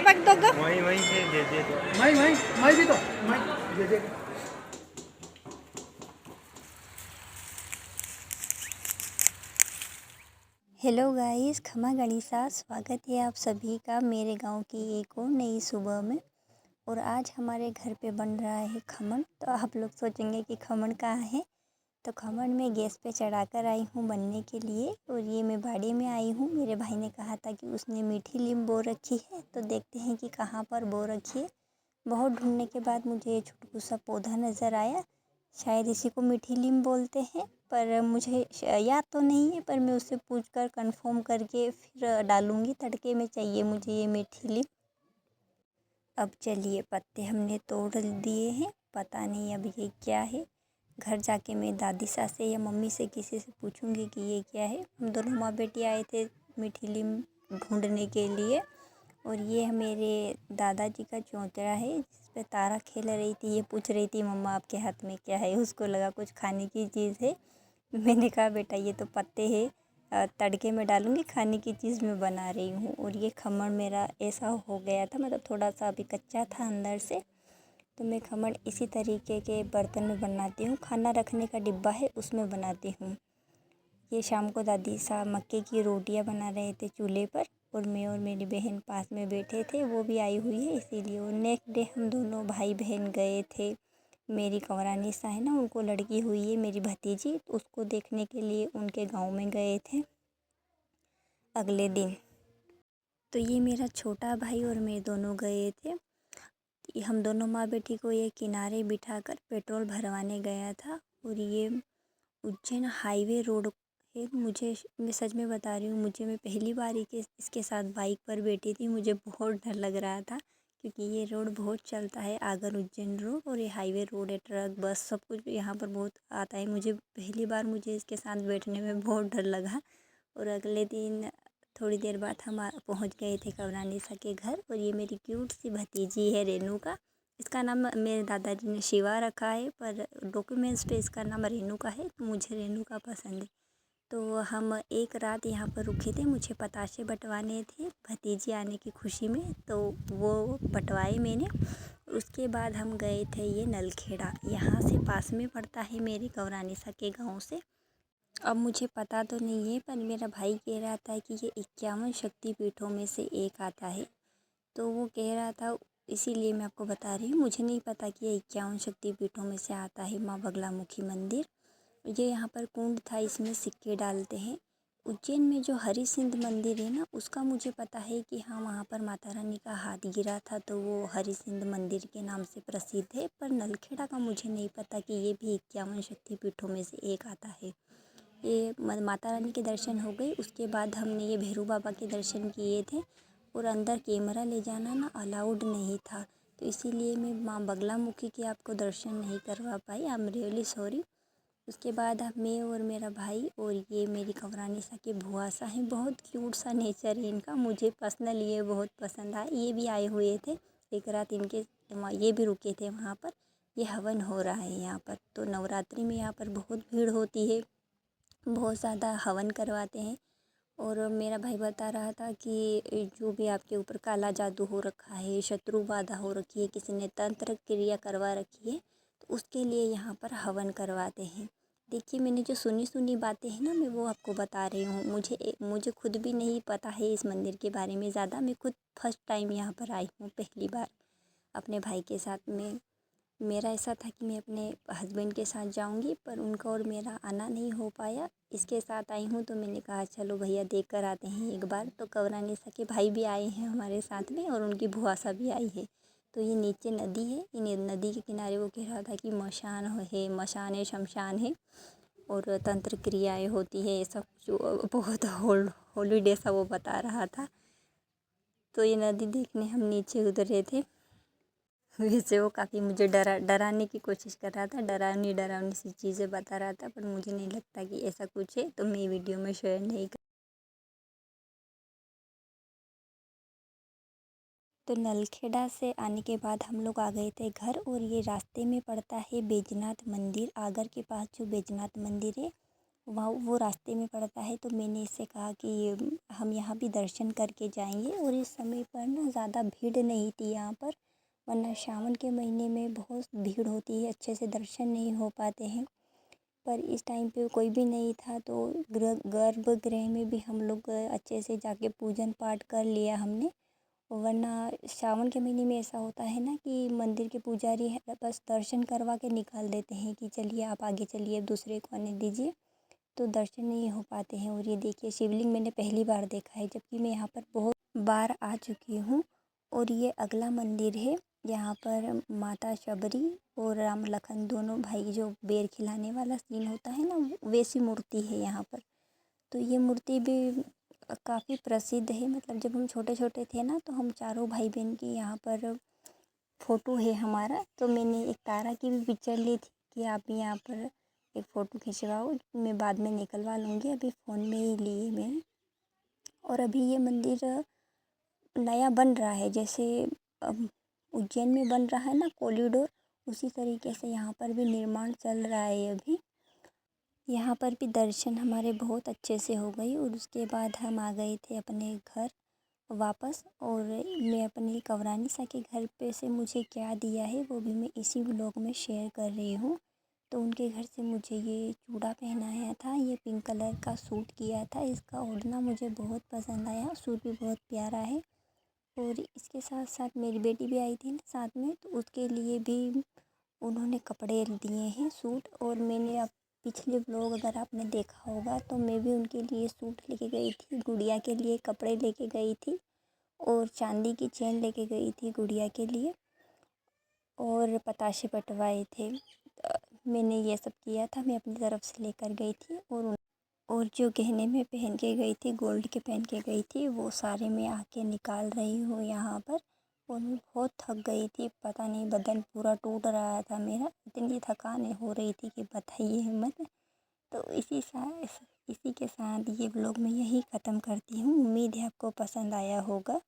पक दोगे? वहीं से दे दे दो। मैं भी तो मैं दे दे। हेलो गाइस, खमा गणिसा, स्वागत है आप सभी का मेरे गांव की एक और नई सुबह में। और आज हमारे घर पे बन रहा है खमन। तो आप लोग सोचेंगे कि खमन कहाँ है, तो खमन मैं गैस पे चढ़ाकर आई हूँ बनने के लिए। और ये मैं बाड़ी में आई हूँ। मेरे भाई ने कहा था कि उसने मीठी नीम बो रखी है, तो देखते हैं कि कहाँ पर बो रखी है। बहुत ढूंढने के बाद मुझे ये छोटू सा पौधा नज़र आया। शायद इसी को मीठी नीम बोलते हैं, पर मुझे याद तो नहीं है। पर मैं उससे पूछकर कंफर्म करके फिर डालूँगी। तड़के में चाहिए मुझे ये मीठी नीम। अब चलिए, पत्ते हमने तोड़ दिए हैं। पता नहीं अब ये क्या है। घर जाके मैं दादी सास से या मम्मी से किसी से पूछूंगी कि ये क्या है। हम दोनों माँ बेटी आए थे मीठी नीम ढूंढने के लिए। और ये मेरे दादाजी का चौतरा है, जिस पे तारा खेल रही थी। ये पूछ रही थी, मम्मा आपके हाथ में क्या है। उसको लगा कुछ खाने की चीज़ है। मैंने कहा, बेटा ये तो पत्ते हैं, तड़के में डालूँगी, खाने की चीज़ मैं बना रही हूँ। और ये खमण मेरा ऐसा हो गया था, मतलब थोड़ा सा अभी कच्चा था अंदर से। तो मैं खमण इसी तरीके के बर्तन में बनाती हूँ। खाना रखने का डिब्बा है, उसमें बनाती हूँ। ये शाम को दादी साहब मक्के की रोटियां बना रहे थे चूल्हे पर, और मैं और मेरी बहन पास में बैठे थे। वो भी आई हुई है इसीलिए। और नेक्स्ट डे हम दोनों भाई बहन गए थे। मेरी कंवरानी सा है ना, उनको लड़की हुई है मेरी भतीजी, तो उसको देखने के लिए उनके गांव में गए थे अगले दिन। तो ये मेरा छोटा भाई और मैं दोनों गए थे। हम दोनों माँ बेटी को ये किनारे बिठाकर पेट्रोल भरवाने गया था। और ये उज्जैन हाईवे रोड है। मैं सच में बता रही हूँ, मैं पहली बार ही इसके साथ बाइक पर बैठी थी। मुझे बहुत डर लग रहा था, क्योंकि ये रोड बहुत चलता है, आगर उज्जैन रोड। और ये हाईवे रोड है, ट्रक बस सब कुछ यहाँ पर बहुत आता है। पहली बार मुझे इसके साथ बैठने में बहुत डर लगा। और अगले दिन थोड़ी देर बाद हम पहुँच गए थे कवरानिसा के घर। और ये मेरी क्यूट सी भतीजी है रेणुका। इसका नाम मेरे दादाजी ने शिवा रखा है, पर डॉक्यूमेंट्स पे इसका नाम रेणुका है, तो मुझे रेणुका पसंद है। तो हम एक रात यहाँ पर रुके थे। मुझे पताशे बंटवाने थे भतीजी आने की खुशी में, तो वो बंटवाए मैंने। उसके बाद हम गए थे ये नलखेड़ा, यहाँ से पास में पड़ता है मेरे कवरानिसा के गाँव से। अब मुझे पता तो नहीं है, पर मेरा भाई कह रहा था कि ये 51 शक्तिपीठों में से एक आता है। तो वो कह रहा था, इसीलिए मैं आपको बता रही हूँ। मुझे नहीं पता कि ये 51 शक्तिपीठों में से आता है माँ बगलामुखी मंदिर। ये यहाँ पर कुंड था, इसमें सिक्के डालते हैं। उज्जैन में जो हरिसिंध मंदिर है ना, उसका मुझे पता है कि हाँ, वहाँ पर माता रानी का हाथ गिरा था, तो वो हरिसिंध मंदिर के नाम से प्रसिद्ध है। पर नलखेड़ा का मुझे नहीं पता कि ये भी 51 शक्तिपीठों में से एक आता है। ये माता रानी के दर्शन हो गए। उसके बाद हमने ये भैरू बाबा के दर्शन किए थे। और अंदर कैमरा ले जाना ना अलाउड नहीं था, तो इसीलिए मैं माँ बगलामुखी के आपको दर्शन नहीं करवा पाई। I am really sorry. उसके बाद मैं और मेरा भाई और ये मेरी कवरानी सा के भुआ सा हैं। बहुत क्यूट सा नेचर है इनका, मुझे पर्सनली ये बहुत पसंद आए। ये भी आए हुए थे एक रात, ये भी रुके थे वहाँ पर। ये हवन हो रहा है यहाँ पर। तो नवरात्रि में यहाँ पर बहुत भीड़ होती है, बहुत ज़्यादा हवन करवाते हैं। और मेरा भाई बता रहा था कि जो भी आपके ऊपर काला जादू हो रखा है, शत्रु बाधा हो रखी है, किसी ने तंत्र क्रिया करवा रखी है, तो उसके लिए यहाँ पर हवन करवाते हैं। देखिए, मैंने जो सुनी बातें हैं ना, मैं वो आपको बता रही हूँ। मुझे खुद भी नहीं पता है इस मंदिर के बारे में ज़्यादा। मैं खुद फर्स्ट टाइम यहाँ पर आई हूँ, पहली बार अपने भाई के साथ में। मेरा ऐसा था कि मैं अपने हस्बैंड के साथ जाऊंगी, पर उनका और मेरा आना नहीं हो पाया। इसके साथ आई हूँ, तो मैंने कहा चलो भैया देख कर आते हैं एक बार। तो कवरानिसा के भाई भी आए हैं हमारे साथ में, और उनकी बुआसा भी आई है। तो ये नीचे नदी है, इन नदी के किनारे वो कह रहा था कि मशान है, शमशान है, और तंत्र क्रियाएँ होती है, ऐसा कुछ बहुत हॉलीडे सा वो बता रहा था। तो ये नदी देखने हम नीचे उतरे थे। वैसे वो काफ़ी मुझे डराने की कोशिश कर रहा था, डरावनी सी चीज़ें बता रहा था, पर मुझे नहीं लगता कि ऐसा कुछ है, तो मैं वीडियो में शेयर नहीं कर। तो नलखेड़ा से आने के बाद हम लोग आ गए थे घर। और ये रास्ते में पड़ता है बैजनाथ मंदिर। आगर के पास जो बैजनाथ मंदिर है, वहाँ वो रास्ते में पड़ता है, तो मैंने इससे कहा कि हम यहाँ भी दर्शन करके जाएंगे। और इस समय पर ना ज़्यादा भीड़ नहीं थी यहाँ पर, वरना सावन के महीने में बहुत भीड़ होती है, अच्छे से दर्शन नहीं हो पाते हैं। पर इस टाइम पे कोई भी नहीं था, तो गर्भगृह में भी हम लोग अच्छे से जाके पूजन पाठ कर लिया हमने। वरना सावन के महीने में ऐसा होता है ना कि मंदिर के पुजारी है बस दर्शन करवा के निकाल देते हैं कि चलिए आप आगे चलिए, दूसरे को आने दीजिए, तो दर्शन नहीं हो पाते हैं। और ये देखिए शिवलिंग मैंने पहली बार देखा है, जबकि मैं यहाँ पर बहुत बार आ चुकी हूँ। और ये अगला मंदिर है, यहाँ पर माता शबरी और राम लखन दोनों भाई, जो बेर खिलाने वाला सीन होता है ना, वैसी मूर्ति है यहाँ पर। तो ये मूर्ति भी काफ़ी प्रसिद्ध है। मतलब जब हम छोटे छोटे थे ना, तो हम चारों भाई बहन की यहाँ पर फ़ोटो है हमारा, तो मैंने एक तारा की भी पिक्चर ली थी कि आप भी यहाँ पर एक फ़ोटो खिंचवाओ। मैं बाद में निकलवा लूँगी, अभी फ़ोन में ही ली है मैंने। और अभी ये मंदिर नया बन रहा है, जैसे उज्जैन में बन रहा है ना कॉरिडोर, उसी तरीके से यहाँ पर भी निर्माण चल रहा है अभी। यहाँ पर भी दर्शन हमारे बहुत अच्छे से हो गई, और उसके बाद हम आ गए थे अपने घर वापस। और मैं अपनी कवरानी के घर पे से मुझे क्या दिया है वो भी मैं इसी व्लॉग में शेयर कर रही हूँ। तो उनके घर से मुझे ये चूड़ा पहनाया था, ये पिंक कलर का सूट किया था, इसका ओढ़ना मुझे बहुत पसंद आया, सूट भी बहुत प्यारा है। और इसके साथ साथ मेरी बेटी भी आई थी ना साथ में, तो उसके लिए भी उन्होंने कपड़े दिए हैं, सूट। और मैंने अब पिछले व्लॉग अगर आपने देखा होगा, तो मैं भी उनके लिए सूट लेके गई थी, गुड़िया के लिए कपड़े लेके गई थी, और चांदी की चेन लेके गई थी गुड़िया के लिए, और पताशे पटवाए थे। मैंने ये सब किया था, मैं अपनी तरफ से लेकर गई थी। और जो गहने में पहन के गई थी, गोल्ड के पहन के गई थी, वो सारे मैं आके निकाल रही हूँ यहाँ पर। और मैं बहुत थक गई थी, पता नहीं बदन पूरा टूट रहा था मेरा, इतनी थकान हो रही थी कि बताइए मत। तो इसी के साथ ये व्लॉग मैं यही ख़त्म करती हूँ। उम्मीद है आपको पसंद आया होगा।